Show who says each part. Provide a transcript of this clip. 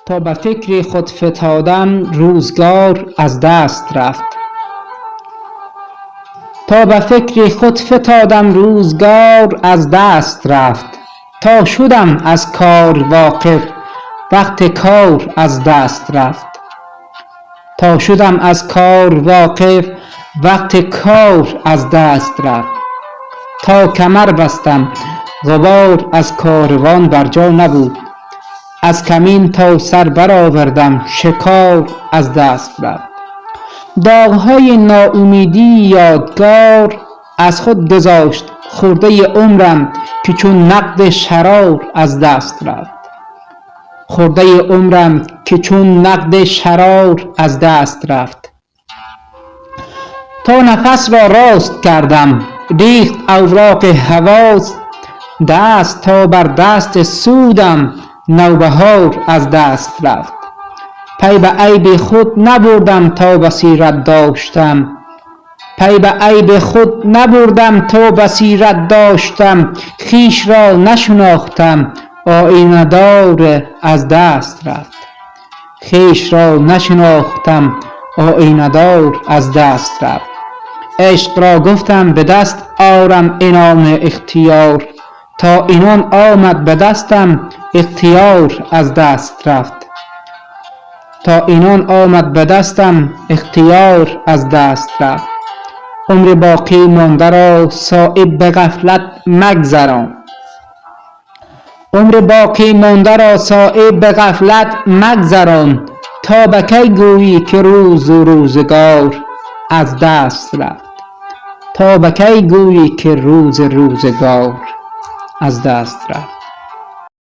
Speaker 1: تا به فکر خود فتادم روزگار از دست رفت. تا به فکر خود فتادم روزگار از دست رفت. تا شدم از کار واقف وقت کار از دست رفت. تا شدم از کار واقف وقت کار از دست رفت. تا کمر بستم غبار از کاروان بر جا نبود. از کمین تا سر برآوردم شکار از دست رفت. داغ‌های ناامیدی یادگار از خود گذاشت خرده عمرم که چون نقد شرار از دست رفت. خرده عمرم که چون نقد شرار از دست رفت. تا نفس را راست کردم ریخت اوراق حواس دست تا بر دست سودم نوبهار از دست رفت. پی به عیب خود نبردم تا بصیرت داشتم. پی به عیب خود نبردم تا بصیرت داشتم. خویش را نشناختم آیینه دار از دست رفت. خویش را نشناختم آیینه دار از دست رفت. عشق را گفتم به دست آرم عنان اختیار. تا عنان آمد به دستم اختیار از دست رفت. تا عنان آمد به دستم اختیار از دست رفت. عمر باقی مانده را صایب به غفلت مگذران. عمر باقی مانده را صایب به غفلت مگذران. تا به کی گویی که روز و روزگار از دست رفت. تا به کی گویی که روزگار از دست رفت.